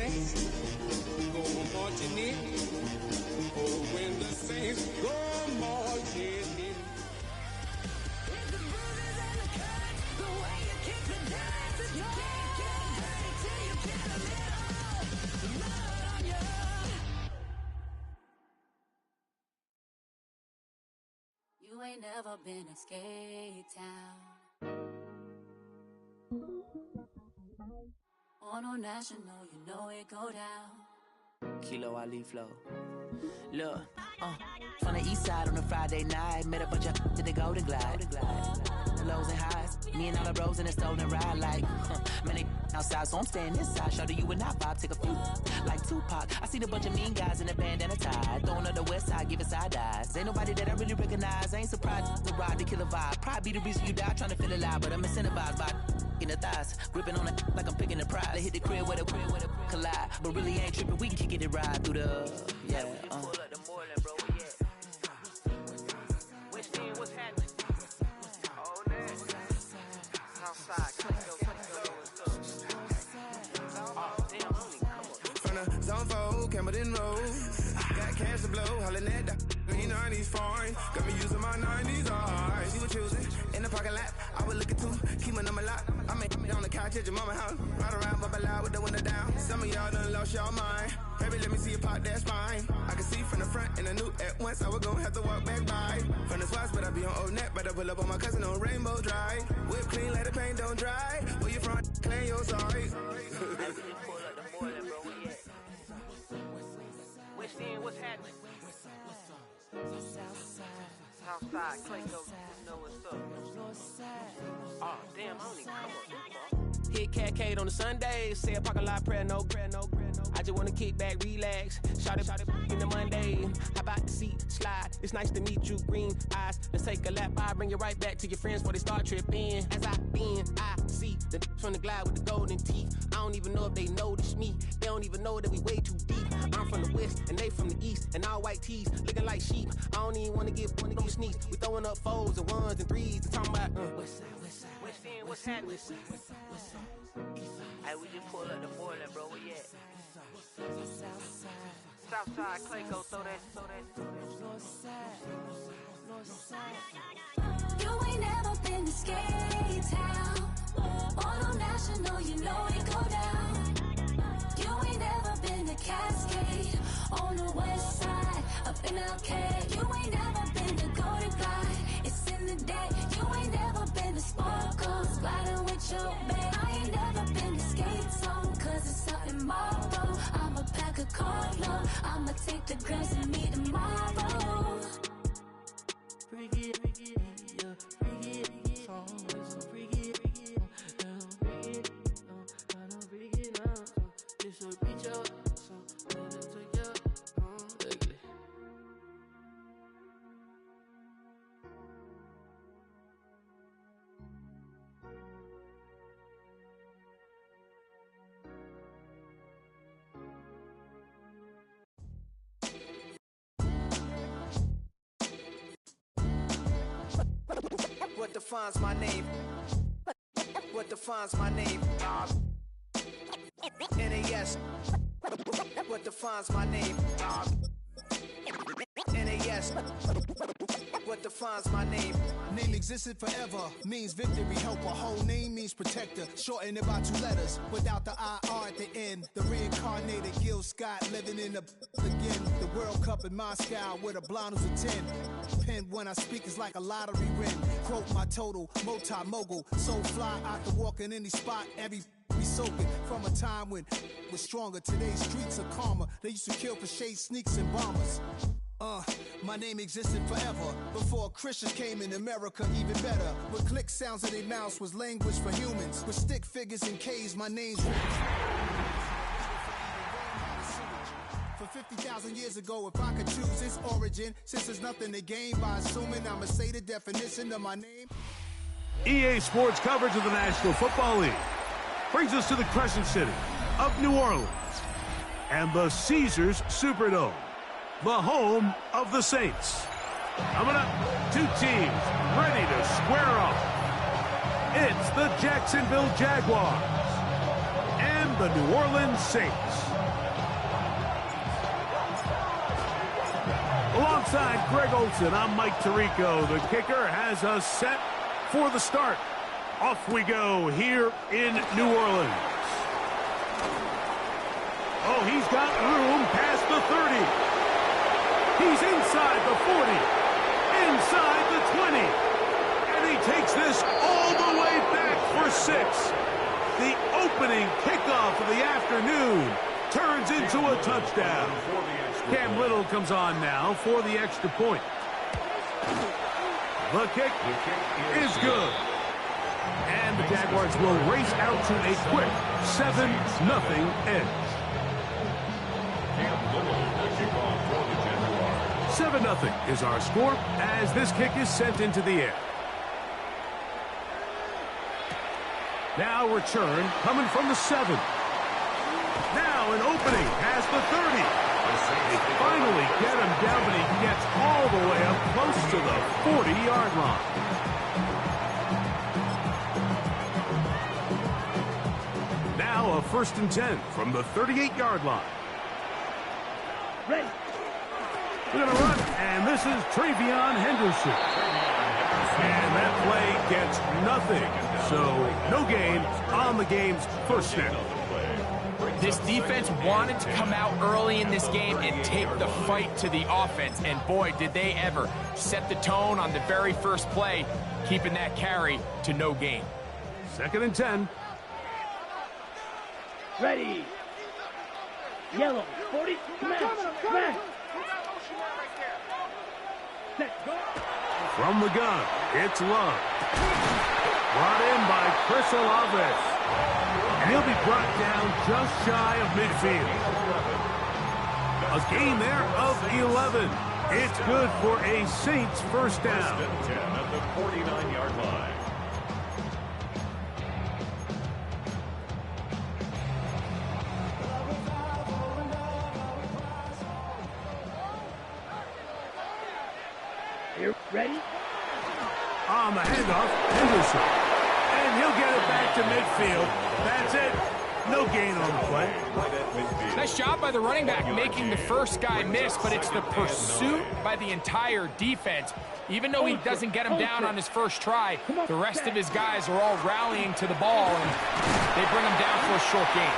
saints go marching in. Oh, when the saints go marching in. With the bruises and the cuts, the way you kick the dance, you can't get dirty till you get a little mud on you. You ain't never been in Skate Town. On a national, you know it go down. Kilo Ali flow. Look, from the east side on a Friday night, met a bunch of to the Golden Glide. The lows and highs, me and all the bros in a stolen ride like, man, they outside, so I'm staying inside. Show you and I vibe, take a few, like Tupac. I seen a bunch of mean guys in a bandana tie, throwing up the west side, giving side eyes. Ain't nobody that I really recognize, I ain't surprised to ride the killer vibe. Probably be the reason you die, trying to feel alive, but I'm incentivized by in the thighs, gripping on it like I'm picking the prize. They hit the crib with a collide, but really ain't tripping. We can kick it and ride through the yeah. Pull up the Moreland, bro. Yeah. What's happening? Oh, man. Southside, from the zone 4, Campbellton Road. Got cash to blow, hollering at the 90s foreign. Got me using my 90s eyes. You were choosing in the parking lot. I was looking too, keep my number locked. I make me on the couch at your mama house. Ride around, bubble loud with the window down. Some of y'all done lost y'all mind. Baby, let me see you pop that spine. I can see from the front and I knew at once I was gonna have to walk back by. From the spots, but I be on Old Net. Better pull up on my cousin on Rainbow Drive. Whip clean, let the paint don't dry. Where you from? Clean your sorry. What's happening? Southside, Clayco, you know what's up. Oh, damn, I don't even come up. Hit Catcade on the Sundays, say a parking lot prayer, no. I just wanna kick back, relax, shout it in the Monday. How about the seat, slide, it's nice to meet you, green eyes. Let's take a lap, I bring you right back to your friends before they start tripping. As I see the from the glide with the golden teeth. I don't even know if they notice me, they don't even know that we way too deep. I'm from the west, and they from the east, and all white tees, looking like sheep. I don't even wanna get sneaks. We throwing up 4s and 1s and 3s and talking about what's happening? Hey, we just pull up the Moreland, bro. Where you at? Southside, Clayco, throw that. You ain't never been to Skate Town. On national, you know it go down. You ain't never been to Cascade. On the west side, up in LK. You ain't never been to Golden Glide. It's in the day. You ain't never been to Sparkles, gliding with your babe. I ain't never been to Skate Zone, cause it's out in Marlboro. I'ma pack a Carlo, I'ma take the grams and meet tomorrow. Bring it, yeah, bring it, so bring it, bring it, I don't bring it up, this will reach up, so let it take you, ugly. What defines my name? What defines my name? NAS. What defines my name? NAS. What defines my name? Name existed forever, means victory, helper. Whole name means protector, shortened it by 2 letters, without the IR at the end. The reincarnated Gil Scott, living in the again. The World Cup in Moscow, with a blonde who's a 10. Pen when I speak is like a lottery win. Quote my total, multi-mogul, so fly out to walk in any spot, every be soaking from a time when was stronger. Today's streets are calmer. They used to kill for shade sneaks and bombers. My name existed forever before Christians came in America, even better. With click sounds in their mouths was language for humans. With stick figures and K's, my name's for 50,000 years ago, if I could choose its origin, since there's nothing to gain by assuming I'ma say the definition of my name. EA Sports coverage of the National Football League brings us to the Crescent City of New Orleans and the Caesars Superdome, the home of the Saints. Coming up, 2 teams ready to square off. It's the Jacksonville Jaguars and the New Orleans Saints. Alongside Greg Olson, I'm Mike Tirico. The kicker has us set for the start. Off we go here in New Orleans. Oh, he's got room past the 30. He's inside the 40. Inside the 20. And he takes this all the way back for 6. The opening kickoff of the afternoon turns into a touchdown. Cam Little comes on now for the extra point. The kick is good. And the Jaguars will race out to a quick 7-0 edge. 7-0 is our score as this kick is sent into the air. Now return coming from the 7. Now an opening has the 30. They finally get him down, but he gets all the way up close to the 40-yard line. Now a 1st and 10 from the 38-yard line. Ready. We're going to run, and this is Travion Henderson. And that play gets nothing. So no gain on the game's first snap. This defense wanted to come out early in this game and take the fight to the offense. And boy, did they ever set the tone on the very first play, keeping that carry to no gain. 2nd and 10. Ready. Yellow. 40. Smash. From the gun, it's Love. Brought in by Chris Olave. And he'll be brought down just shy of midfield. A gain there of 11. It's good for a Saints first down. 10 at the 49-yard line. Here, ready? On the handoff, Henderson. And he'll get it back to midfield. That's it. No gain on the play. Nice job by the running back making the first guy miss, but it's the pursuit by the entire defense. Even though he doesn't get him down on his first try, the rest of his guys are all rallying to the ball, and they bring him down for a short gain.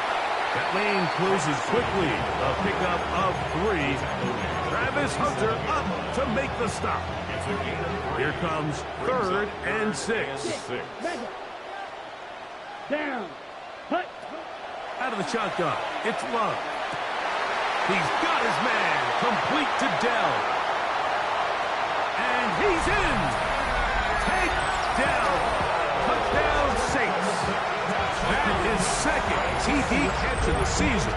That lane closes quickly. A pickup of 3. Travis Hunter up to make the stop. Here comes 3rd and 6. Down. Hut. Out of the shotgun, it's Love. He's got his man, complete to Dell. And he's in. Takedown. Touchdown Saints. That is 2nd TD catch of the season.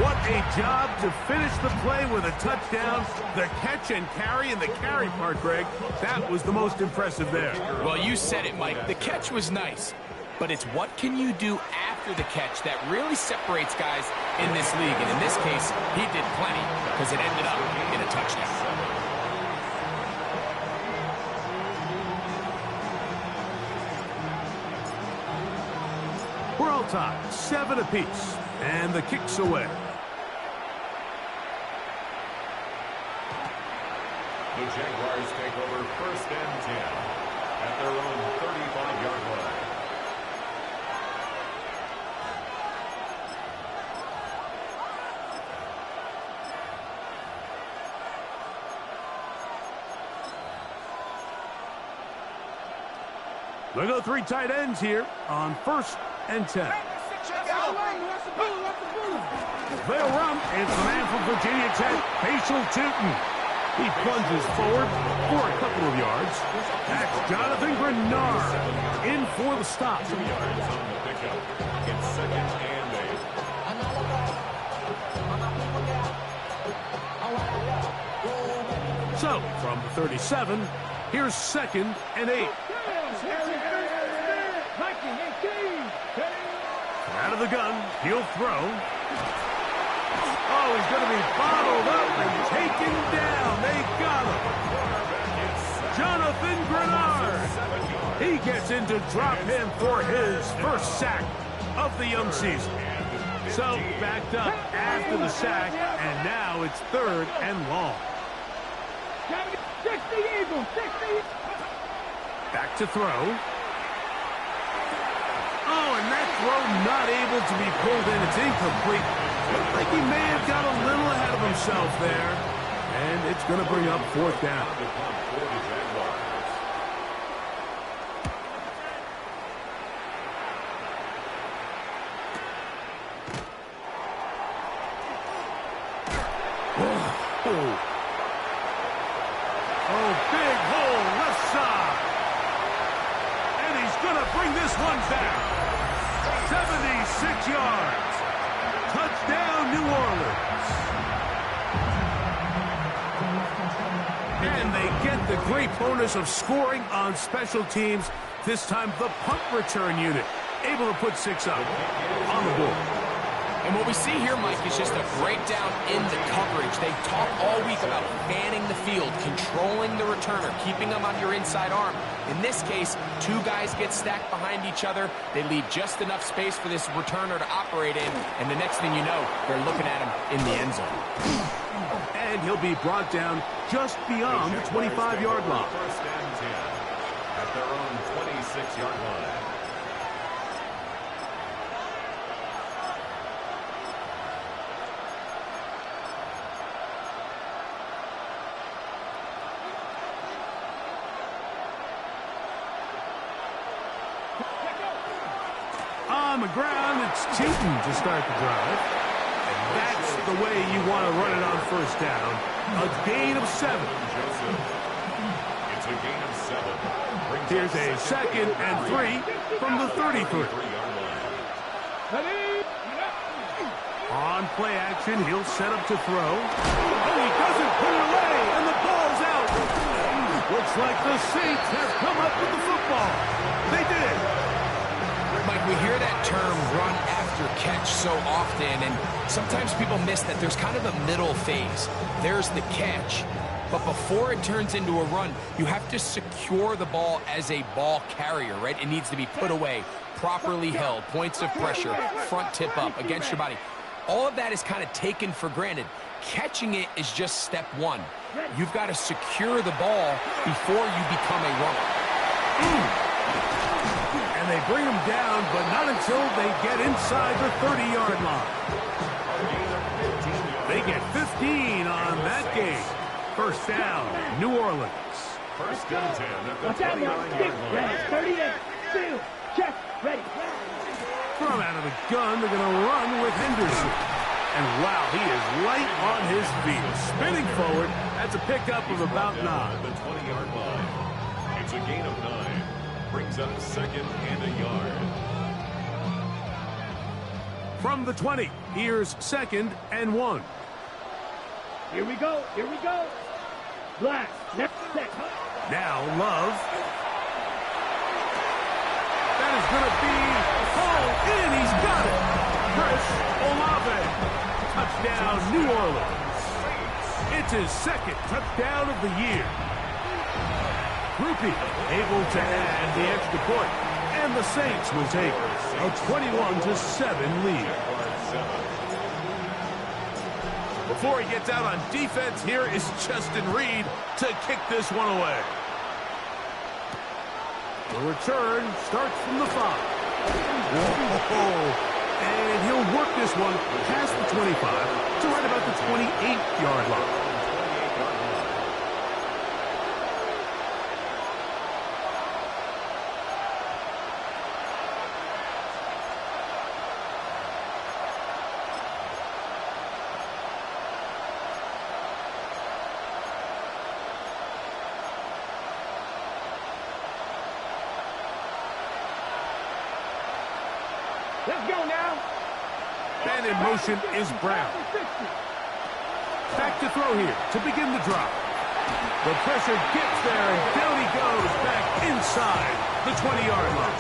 What a job to finish the play with a touchdown. The catch and carry, and the carry part, Greg, that was the most impressive there. Well, you said it, Mike. The catch was nice, but it's what can you do after the catch that really separates guys in this league. And in this case, he did plenty because it ended up in a touchdown. We're all tied, 7 apiece, and the kick's away. The Jaguars take over 1st and 10 at their own 35-yard line. They go 3 tight ends here on 1st and 10. They'll run. It's the man from Virginia Tech, Facial Tootin. He plunges forward for a couple of yards. That's Jonathan Grenard in for the stop. 2 yards on the pickup. It's 2nd and 8. So, from the 37, here's 2nd and 8. Out of the gun, he'll throw. Oh, he's going to be bottled up and taken down. They got him. Jonathan Grenard. He gets into drop him for his first sack of the young season. So backed up after the sack, and now it's 3rd and long. 60 Eagles, 60. Back to throw. Oh, and that throw not able to be pulled in. It's incomplete. Looked like he may have got a little ahead of himself there. And it's going to bring up 4th down. Oh, big hole, left side. And he's going to bring this one back. 76 yards. Touchdown, New Orleans. And they get the great bonus of scoring on special teams. This time, the punt return unit able to put 6 up on the board. And what we see here, Mike, is just a breakdown in the coverage. They talk all week about fanning the field, controlling the returner, keeping them on your inside arm. In this case, 2 guys get stacked behind each other. They leave just enough space for this returner to operate in, and the next thing you know, they're looking at him in the end zone. And he'll be brought down just beyond the 25-yard line. 1st and 10 at their own 26-yard line. On the ground, it's Cheaton to start the drive. And that's the way you want to run it on 1st down. A gain of 7. It's a gain of 7. Here's a 2nd and 3 from the 33. On play action, he'll set up to throw. Oh, he doesn't put it away, and the ball's out. Looks like the Saints have come up with the football. They did. Mike, we hear that term run after catch so often, and sometimes people miss that there's kind of a middle phase. There's the catch, but before it turns into a run, you have to secure the ball as a ball carrier, right? It needs to be put away, properly held, points of pressure, front tip up against your body. All of that is kind of taken for granted. Catching it is just step 1. You've got to secure the ball before you become a runner. And they bring him down, but not until they get inside the 30-yard line. They get 15 on that game. 1st down, New Orleans. 1st and 10 at the Watch out, Mark. 29-yard line. 30 there. 2. Check. Ready. From out of the gun, they're going to run with Henderson. And wow, he is light on his feet. Spinning forward, that's a pickup of about 9. At the 20-yard line. It's a gain of 9. Brings up 2nd and a yard. From the 20, here's 2nd and 1. Here we go. Here we go. Black. Next set. Now Love. That is going to be hauled in. He's got it. Chris Olave. Touchdown, New Orleans. It's his 2nd touchdown of the year. Groupie able to add the extra point, and the Saints will take a 21-7 lead. Before he gets out on defense, here is Justin Reed to kick this one away. The return starts from the 5. Whoa. And he'll work this one past the 25 to right about the 28-yard line. Let's go now. And in motion is Brown. Back to throw here to begin the drop. The pressure gets there, and down he goes back inside the 20-yard line.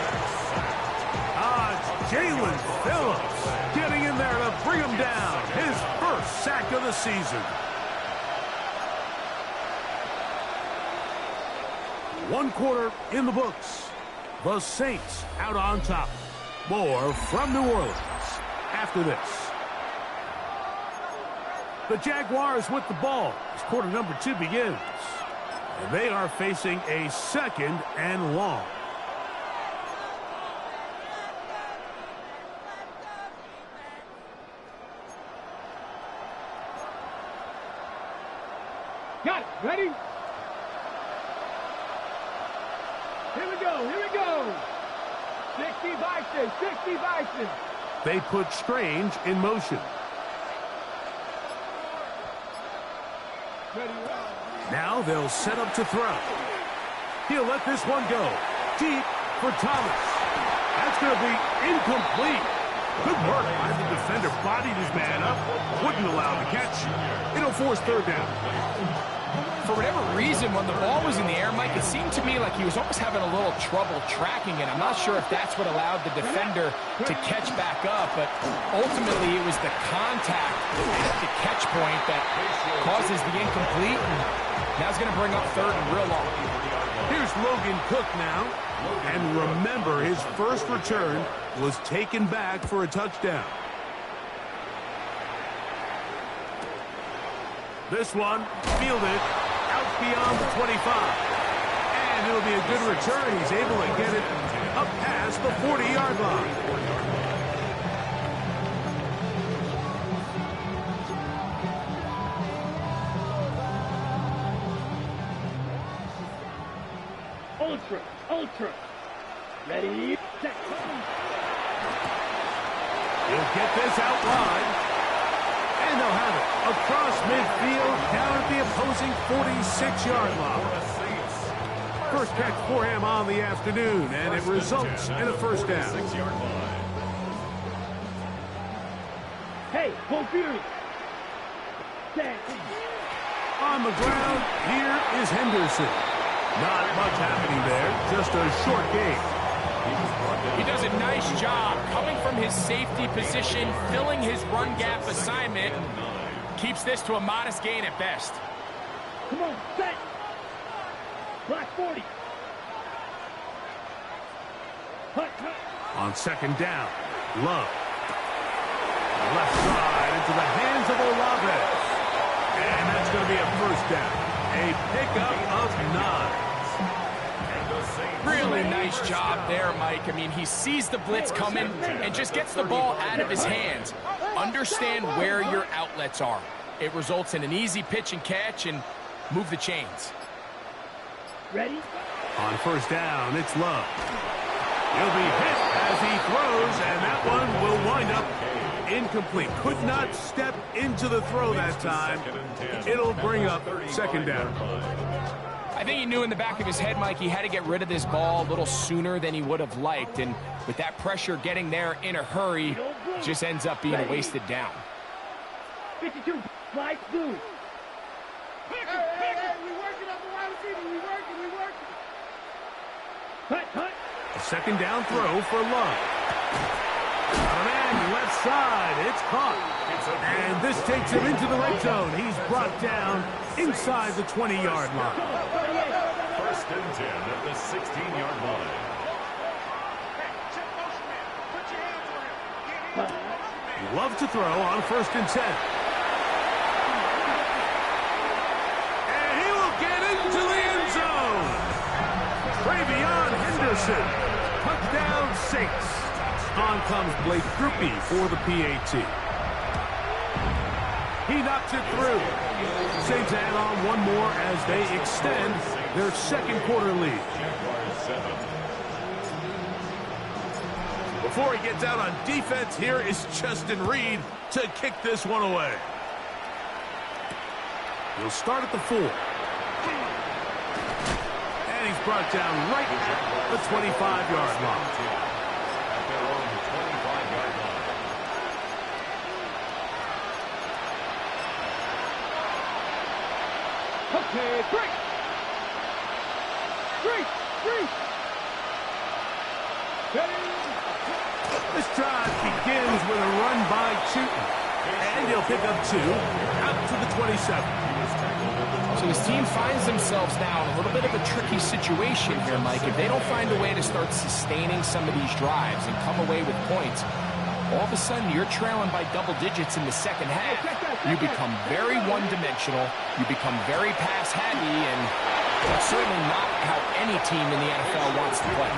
It's Jalen Phillips getting in there to bring him down. His first sack of the season. 1 quarter in the books. The Saints out on top. More from New Orleans after this. The Jaguars with the ball as quarter number 2 begins. And they are facing a 2nd and long. Got it. Ready? Here we go. Here we go. 60 Bison. 60 Bison. They put Strange in motion. Ready? Now they'll set up to throw. He'll let this one go. Deep for Thomas. That's going to be incomplete. Good work by the defender. Bodied his man up. Wouldn't allow the catch. It'll force 3rd down. For whatever reason, when the ball was in the air, Mike, it seemed to me like he was almost having a little trouble tracking it. I'm not sure if that's what allowed the defender to catch back up, but ultimately it was the contact at the catch point that causes the incomplete. And now it's going to bring up 3rd and real long. Here's Logan Cook now. And remember, his first return was taken back for a touchdown. This one fielded out beyond the 25. And it'll be a good return. He's able to get it up past the 40-yard line. Ultra. Ready, set. He'll get this out wide. And they'll have it across midfield down at the opposing 46-yard line. First catch for him on the afternoon, and it results in a 1st down. Hey, full fury. Set. On the ground, here is Henderson. Not much happening there, just a short game. He does a nice job coming from his safety position, filling his run gap assignment. Keeps this to a modest gain at best. Come on, set. Black 40. Hut. On 2nd down, Love. Left side into the hands of Olave. And that's going to be a 1st down. A pickup of 9. Really nice job there, Mike. I mean, he sees the blitz coming and just gets the ball out of his hands. Understand where your outlets are. It results in an easy pitch and catch and move the chains. Ready? On 1st down, it's Love. He'll be hit as he throws, and that one will wind up incomplete. Could not step into the throw that time. It'll bring up 2nd down. I think he knew in the back of his head, Mike, he had to get rid of this ball a little sooner than he would have liked. And with that pressure getting there in a hurry, it just ends up being a wasted down. 52, light blue. Hey, we working up the wide receiver. We working. Hut. A 2nd down throw for Love. On an end, left side, it's caught. And this takes him into the red zone. He's brought down inside the 20-yard line. 1st and 10 at the 16-yard line. Love to throw on 1st and 10. And he will get into the end zone. Travion Henderson. Touchdown Saints. On comes Blake Grupe for the PAT. He knocks it through. Saints add on one more as they extend their 2nd quarter lead. Before he gets out on defense, here is Justin Reed to kick this one away. He'll start at the 4. And he's brought down right at the 25-yard line. Okay, three. This drive begins with a run by Chutin. And he'll pick up 2 out to the 27. So his team finds themselves now in a little bit of a tricky situation here, Mike. If they don't find a way to start sustaining some of these drives and come away with points, all of a sudden you're trailing by double digits in the second half. You become very one-dimensional. You become very pass-heavy, and that's certainly not how any team in the NFL wants to play.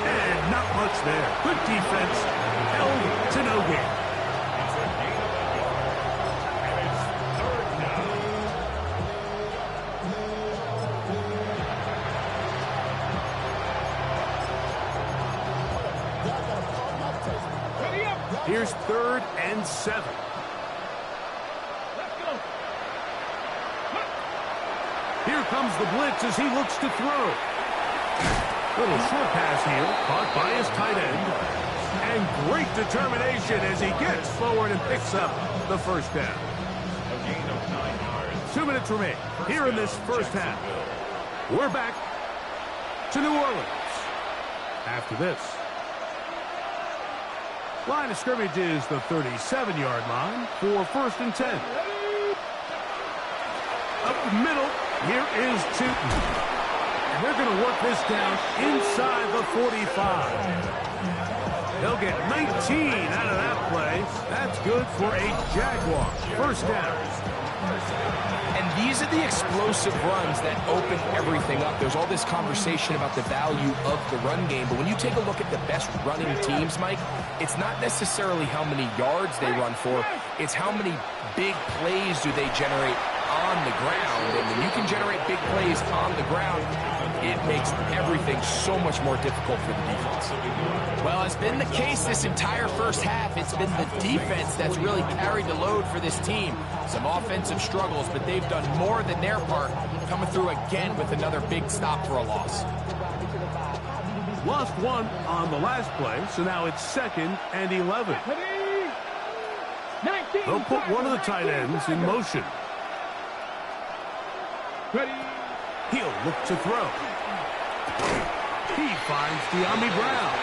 And not much there. Good defense. Held to no gain. Here's 3rd and 7. Let's go. Here comes the blitz as he looks to throw. Little short pass here, caught by his tight end. And great determination as he gets forward and picks up the first down. A gain of 9 yards. 2 minutes remain here in this first half. We're back to New Orleans after this. Line of scrimmage is the 37-yard line for 1st and 10. Up the middle, here is Tootin. And they're going to work this down inside the 45. They'll get 19 out of that play. That's good for a Jaguar. First down. And these are the explosive runs that open everything up. There's all this conversation about the value of the run game, but when you take a look at the best running teams, Mike, it's not necessarily how many yards they run for, it's how many big plays do they generate on the ground. And when you can generate big plays on the ground, it makes everything so much more difficult for the defense. Well, it's been the case this entire first half. It's been the defense that's really carried the load for this team. Some offensive struggles, but they've done more than their part, coming through again with another big stop for a loss. Lost 1 on the last play, so now it's 2nd and 11. They'll put one of the tight ends in motion. He'll look to throw. He finds De'Ami Brown.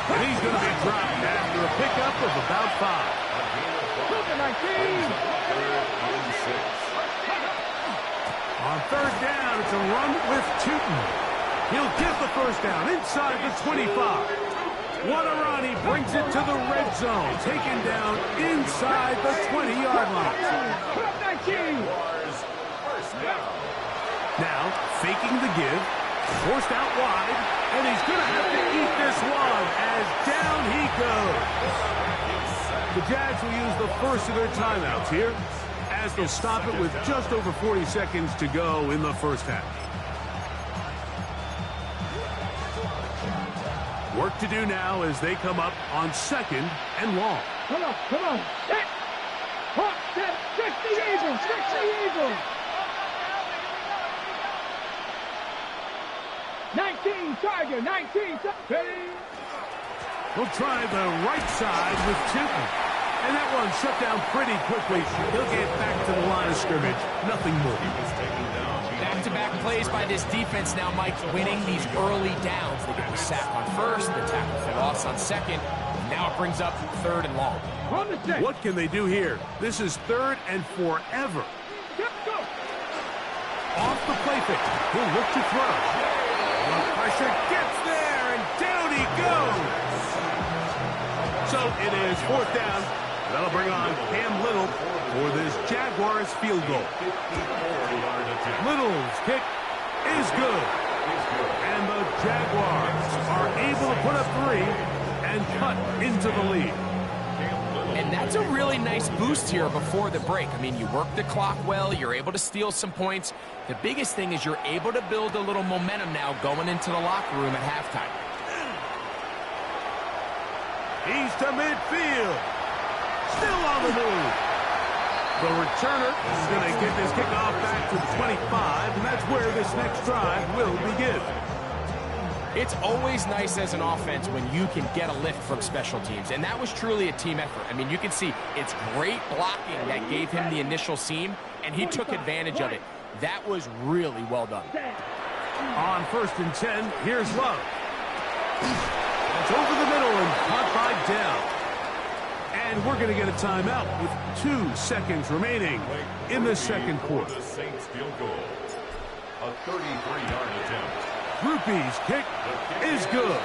And he's going to be dropped after a pickup of about 5. On 3rd down, it's a run with Tootin. He'll get the first down inside the 25. What a run. He brings it to the red zone. Taken down inside the 20-yard line. Now, faking the give. Forced out wide. And he's going to have to eat this one as down he goes. The Jags will use the first of their timeouts here as they'll stop it with just over 40 seconds to go in the first half. Work to do now as they come up on 2nd and long. Come on. Set. Hawk, set. 60 Eagles. 60 Eagles. 19 Tiger. 19. Ready. He'll try the right side with Tootin. And that one shut down pretty quickly. He'll get back to the line of scrimmage. Nothing more. Back-to-back plays by this defense now, Mike, winning these early downs. They get the sack on 1st, the tackle for loss on 2nd. Now it brings up 3rd and long. What can they do here? This is 3rd and forever. Off the play fake. He'll look to throw. Pressure gets there, and down he goes. So it is 4th down. That'll bring on Cam Little for this Jaguars field goal. Little's kick is good. And the Jaguars are able to put up 3 and cut into the lead. And that's a really nice boost here before the break. I mean, you work the clock well, you're able to steal some points. The biggest thing is you're able to build a little momentum now going into the locker room at halftime. He's to midfield. Still on the move. The returner is going to get this kickoff back to the 25, and that's where this next drive will begin. It's always nice as an offense when you can get a lift from special teams, and that was truly a team effort. I mean, you can see it's great blocking that gave him the initial seam, and he took advantage of it. That was really well done. On 1st and 10, here's Love. It's over the middle and caught by Dell. And we're going to get a timeout with 2 seconds remaining in the second quarter. The Saints field goal. A 33-yard attempt. Groupie's kick is good.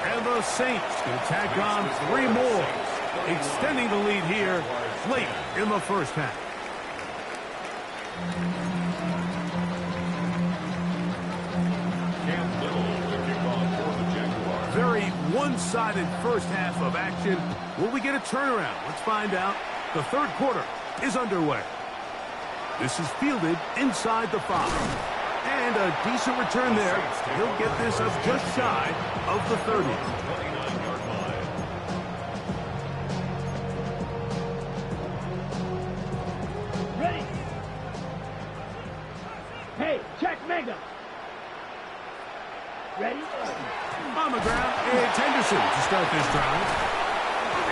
And the Saints can tack on 3 more, extending the lead here late in the first half. Very one-sided first half of action. Will we get a turnaround? Let's find out. The third quarter is underway. This is fielded inside the 5. And a decent return there. He'll get this up just shy of the 30. 29-yard line. Ready? Hey, check mega. Ready? On the ground, it's Henderson to start this drive.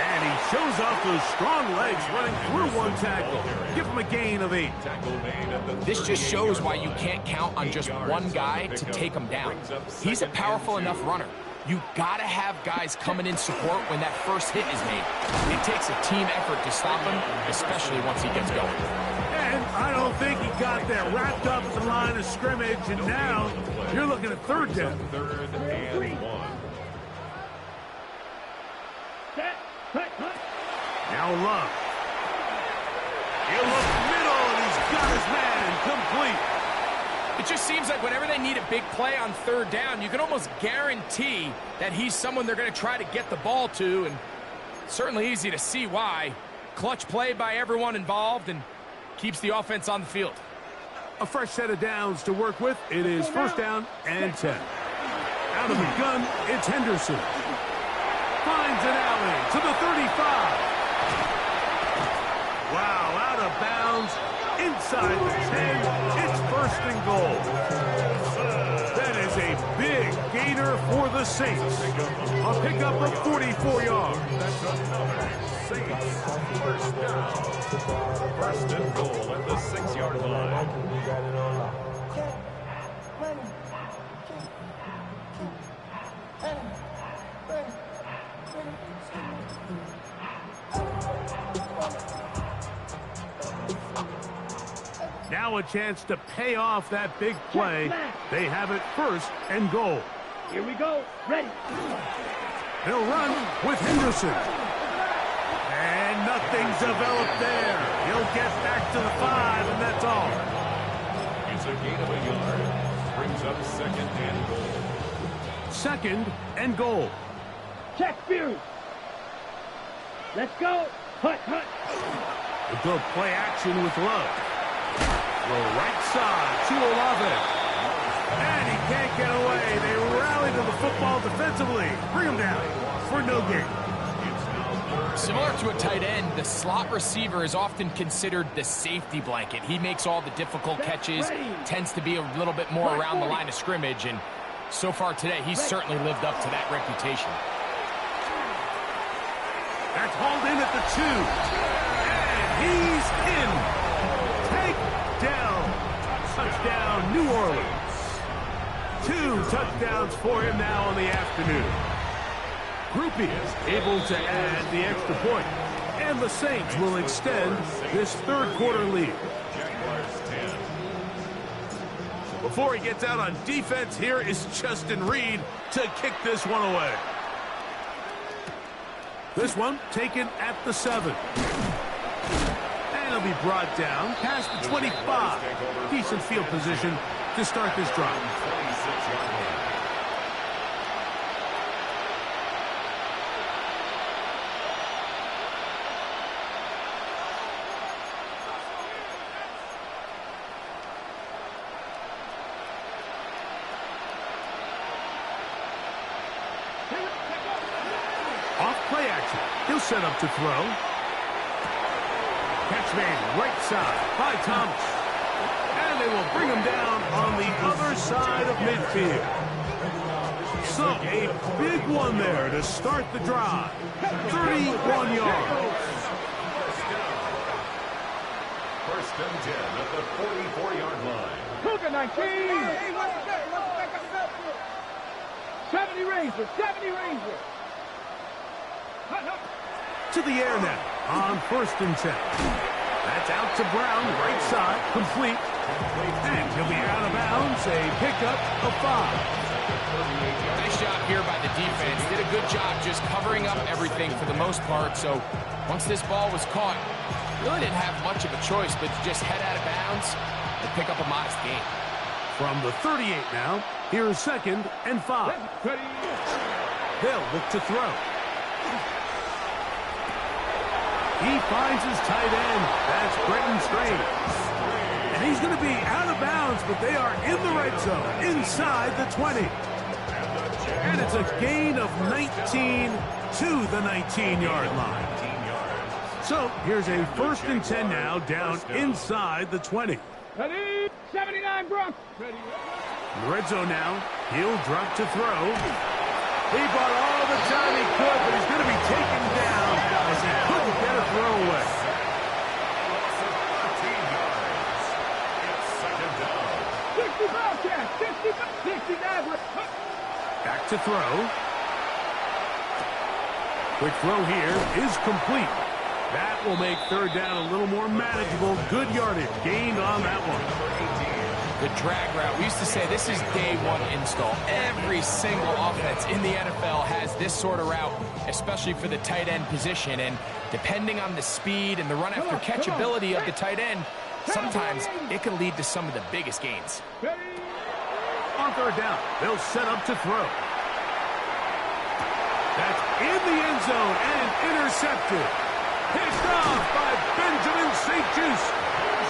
And he shows off those strong legs running through one tackle. Give him a gain of 8. This just shows why you can't count on just one guy to take him down. He's a powerful enough runner. You gotta have guys coming in support when that first hit is made. It takes a team effort to stop him, especially once he gets going. And I don't think he got there wrapped up at the line of scrimmage. And now you're looking at third down. Third and 1. Set. Cut. Now Love. He'll look middle, and he's got his man complete. It just seems like whenever they need a big play on third down, you can almost guarantee that he's someone they're going to try to get the ball to, and certainly easy to see why. Clutch play by everyone involved and keeps the offense on the field. A fresh set of downs to work with. It is first down and 10. Out of the gun, it's Henderson. Finds an alley to the 35. Wow, out of bounds, inside the 10. It's first and goal. That is a big gainer for the Saints. A pickup of 44 yards. Saints first down. First and goal at the 6-yard line. Now a chance to pay off that big play. They have it first and goal. Here we go. Ready. He'll run with Henderson. And nothing's developed there. He'll get back to the 5, and that's all. It's a gain of a yard. Brings up second and goal. Second and goal. Check Fury. Let's go. Hut. We'll go play action with Love. Throw right side to Olave. And he can't get away. They rally to the football defensively. Bring him down for no gain. Similar to a tight end, the slot receiver is often considered the safety blanket. He makes all the difficult catches, tends to be a little bit more around the line of scrimmage, and so far today, he's certainly lived up to that reputation. That's hauled in at the 2. And he's in. Takedown. Touchdown, New Orleans. 2 touchdowns for him now on the afternoon. Groupie is able to add the extra point. And the Saints will extend this third quarter lead. Before he gets out on defense, here is Justin Reed to kick this one away. This one taken at the 7. And he'll be brought down past the 25. Decent field position to start this drive. Play action. He'll set up to throw. Catch made right side by Thomas. And they will bring him down on the other side of midfield. So a big one there to start the drive. 31 yards. First and 10 at the 44-yard line. Cougar 19. 70 Ranger. 70 Ranger. To to the air now on 1st and 10. That's out to Brown, right side, complete. And he'll be out of bounds, a pickup of 5. Nice job here by the defense. Did a good job just covering up everything for the most part. So once this ball was caught, really didn't have much of a choice but to just head out of bounds and pick up a modest gain. From the 38 now, here's 2nd and 5. They'll look to throw. He finds his tight end. That's Brenton Strange. And he's going to be out of bounds, but they are in the red zone, inside the 20. And it's a gain of 19 to the 19-yard line. So here's a 1st and 10 now, down inside the 20. Ready? 79 Bronx. In the red zone now, he'll drop to throw. He bought all the time he could, but he's going to be taken down as he couldn't get a throw away. 69. Back to throw. Quick throw here is complete. That will make 3rd down a little more manageable. Good yardage gained on that one. The drag route. We used to say this is day 1 install. Every single offense in the NFL has this sort of route, especially for the tight end position. And depending on the speed and the run after catch ability of the tight end, sometimes it can lead to some of the biggest gains. On 3rd down, they'll set up to throw. That's in the end zone and intercepted. Picked off by Benjamin St. Just.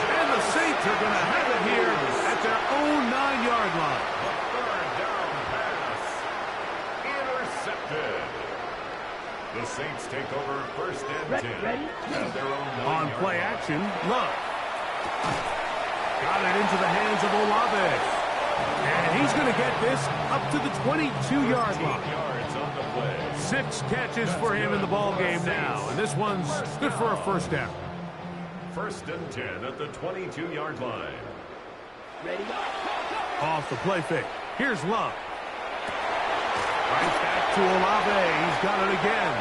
And the Saints are going to have it here at their own 9-yard line. The 3rd down pass. Intercepted. The Saints take over 1st and 10. At their own 9-yard On play action, Love. Got it into the hands of Olave. And he's going to get this up to the 22-yard line. yards on the play. 6 catches for him in the ball game now. And this one's good for a 1st down. 1st and 10 at the 22-yard line. Off the play fake. Here's Love. Right back to Olave. He's got it again.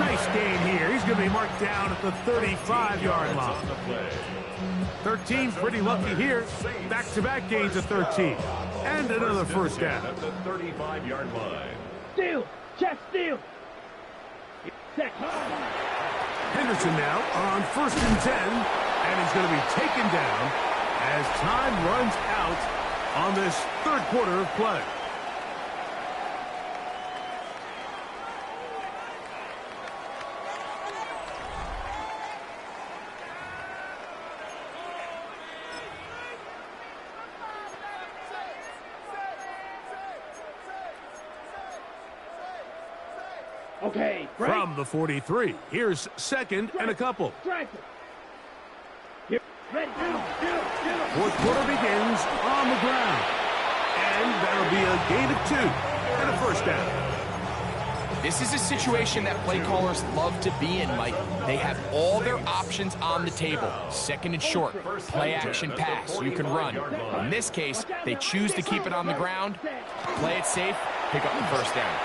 Nice gain here. He's going to be marked down at the 35-yard line. On the play. 13, pretty lucky here. Back-to-back gains of 13. And another 1st down. At the 35-yard line. Steal. Check steal. Check. Henderson now on 1st and 10. And he's going to be taken down as time runs out on this 3rd quarter of play. Okay. From the 43, here's 2nd and a couple. Strike it. Here. Ready. 4th quarter begins on the ground. And that'll be a gain of 2 and a 1st down. This is a situation that play callers love to be in, Mike. They have all their options on the table. 2nd and short, play action pass, you can run. In this case, they choose to keep it on the ground, play it safe, pick up the 1st down.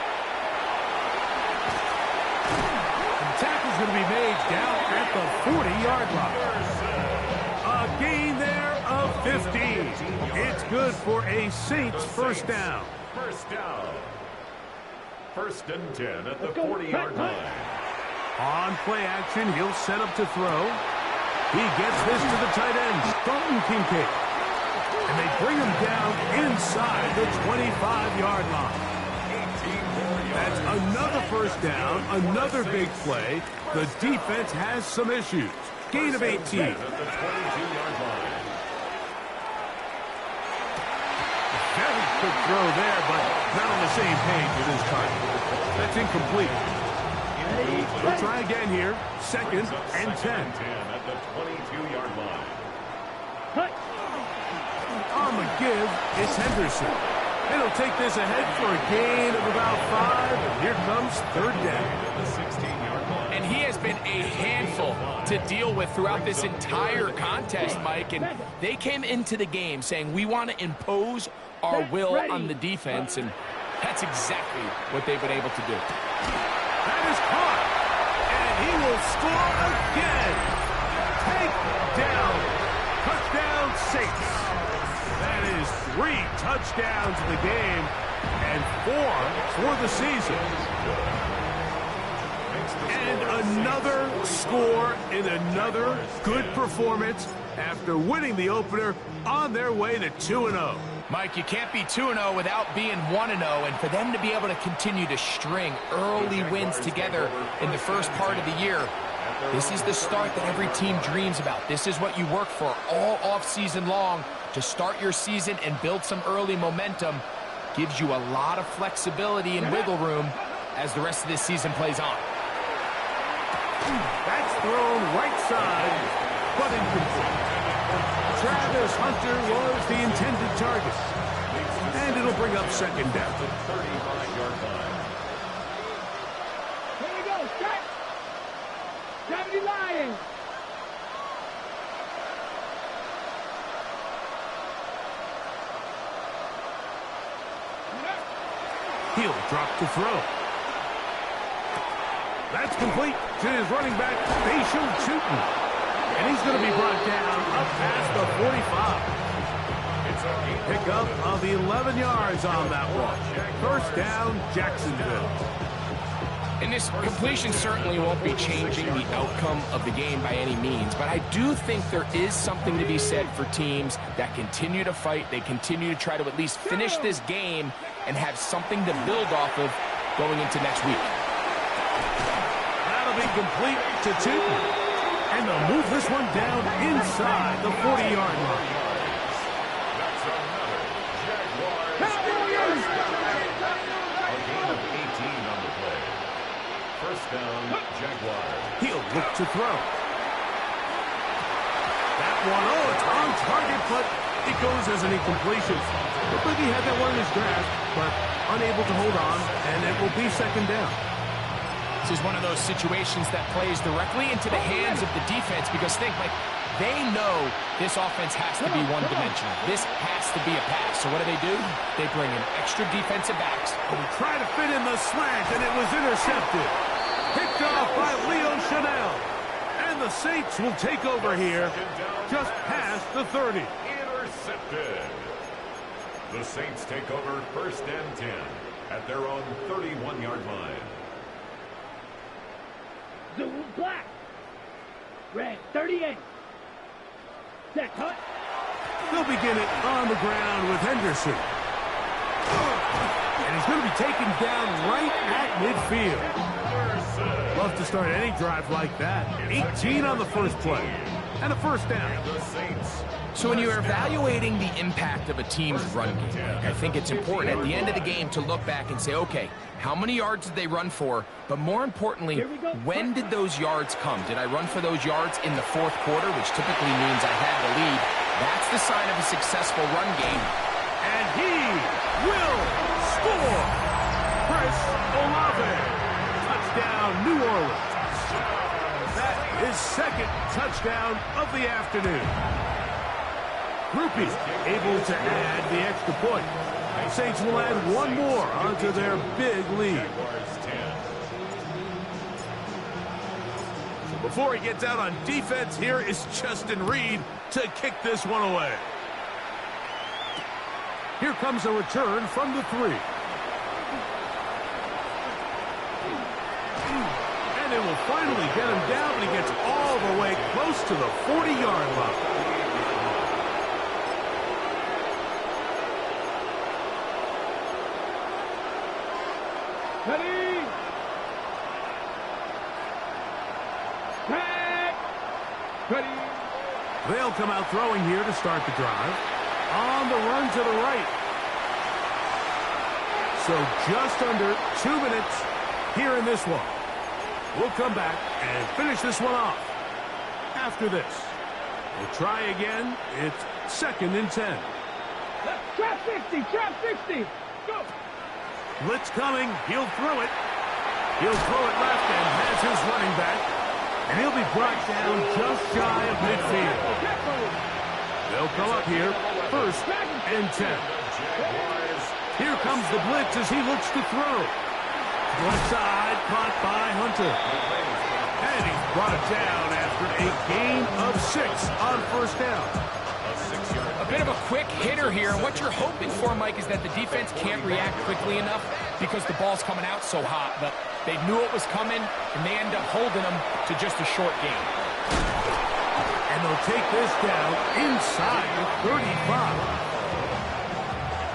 Tackle's going to be made down at the 40-yard line. A gain there of 15. It's good for a Saints 1st down. 1st down. 1st and 10 at the 40-yard line. On play action, he'll set up to throw. He gets this to the tight end, Dalton Kincaid. And they bring him down inside the 25-yard line. That's another 1st down, another big play. The defense has some issues. Gain of 18. At the 22-yard line. Very quick throw there, but not on the same page with his target. That's incomplete. We'll try again here. 2nd and 10. At the 22-yard line. On the give, it's Henderson. And he'll take this ahead for a gain of about 5. And here comes 3rd down. At the 16-yard line. And he has been a handful to deal with throughout this entire contest, Mike. And they came into the game saying, we want to impose our will on the defense. And that's exactly what they've been able to do. That is caught. And He will score again. Take down. Touchdown, Saints. That is 3 touchdowns in the game and 4 for the season. And another score in another good performance after winning the opener on their way to 2-0. Mike, you can't be 2-0 without being 1-0, and for them to be able to continue to string early wins together in the first part of the year, this is the start that every team dreams about. This is what you work for all offseason long to start your season and build some early momentum. Gives you a lot of flexibility and wiggle room as the rest of this season plays on. That's thrown right side, but incomplete. Travis Hunter was the intended target. And it'll bring up second down. 35-yard line. Here we go, set. 70 Lions. He'll drop to throw. That's complete to his running back, Facial Tootin. And he's going to be brought down up past the 45. Pick up of 11 yards on that one. First down, Jacksonville. And this completion certainly won't be changing the outcome of the game by any means, but I do think there is something to be said for teams that continue to fight. They continue to try to at least finish this game and have something to build off of going into next week. That'll be complete to Tootin. And they'll move this one down inside the 40-yard line. That's another Jaguars. A gain of 18 on the play. First down, Jaguars. He'll look to throw. That one, it's on target, but it goes as an incompletion. Looked like he had that one in his grasp, but unable to hold on, and it will be second down. This is one of those situations that plays directly into the hands of the defense because think, like, they know this offense has to be one-dimensional. This has to be a pass. So what do? They bring in extra defensive backs. And try to fit in the slant, and it was intercepted. Picked off by Leo Chanel. And the Saints will take over here just past the 30. Intercepted. The Saints take over first and 10 at their own 31-yard line. Blue, black. Red, 38. Set, cut. They'll begin it on the ground with Henderson. And he's going to be taken down right at midfield. Love to start any drive like that. 18 on the first play. And a first down. So when you're evaluating the impact of a team's run game, I think it's important at the end of the game to look back and say, okay, how many yards did they run for? But more importantly, when did those yards come? Did I run for those yards in the fourth quarter, which typically means I had the lead? That's the sign of a successful run game. And he will score. Chris Olave. Touchdown, New Orleans. That is second touchdown of the afternoon. Groupie able to add the extra point. Saints will add one more onto their big lead. So before he gets out on defense, here is Justin Reed to kick this one away. Here comes a return from the 3. And it will finally get him down, but he gets all the way close to the 40-yard line. Ready. Back. Ready. They'll come out throwing here to start the drive. On the run to the right. So just under 2 minutes here in this one. We'll come back and finish this one off. After this, we'll try again. It's second and 10. Trap 60. Trap 60. Go. Blitz coming. He'll throw it. He'll throw it left and has his running back. And he'll be brought down just shy of midfield. They'll come up here. First and 10. Here comes the blitz as he looks to throw. One side, caught by Hunter. And he's brought it down after a gain of 6 on first down. A bit of a quick hitter here. And what you're hoping for, Mike, is that the defense can't react quickly enough because the ball's coming out so hot. But they knew it was coming, and they end up holding them to just a short gain. And they'll take this down inside the 35.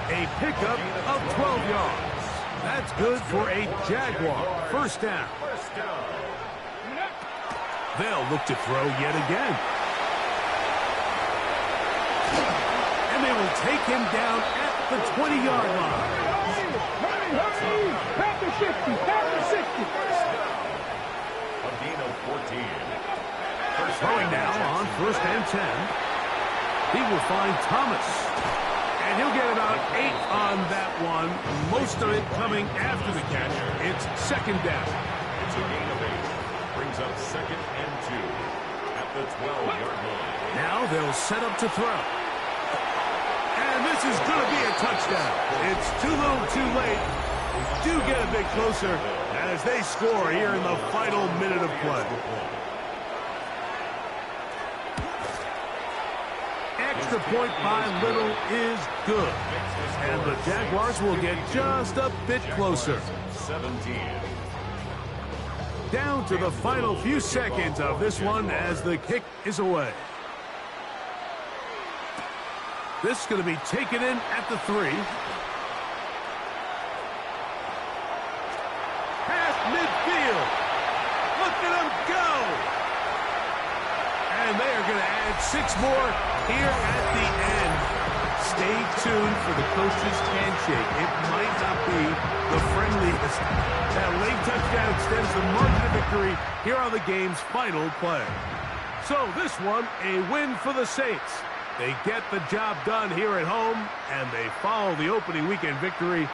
A pickup of 12 yards. That's good for a Jaguar first down. They'll look to throw yet again. And they will take him down at the 20-yard line. Hurry! Back to 60, back to 60. A gain of 14. Throwing now on first and 10. He will find Thomas. And he'll get about 8 on that one. Most of it coming after the catch. It's second down. It's a gain of 8. Brings up second and 2 at the 12-yard line. Now they'll set up to throw. And this is going to be a touchdown. It's too little too late. They do get a bit closer as they score here in the final minute of play. Extra point by Little is good. And the Jaguars will get just a bit closer. 17. Down to the final few seconds of this one as the kick is away. This is going to be taken in at the 3. Past midfield. Look at him go. And they are going to add 6 more here at the end. Stay tuned for the coach's handshake. It might not be the friendliest. That late touchdown extends the margin of victory here on the game's final play. So this one, a win for the Saints. They get the job done here at home, and they follow the opening weekend victory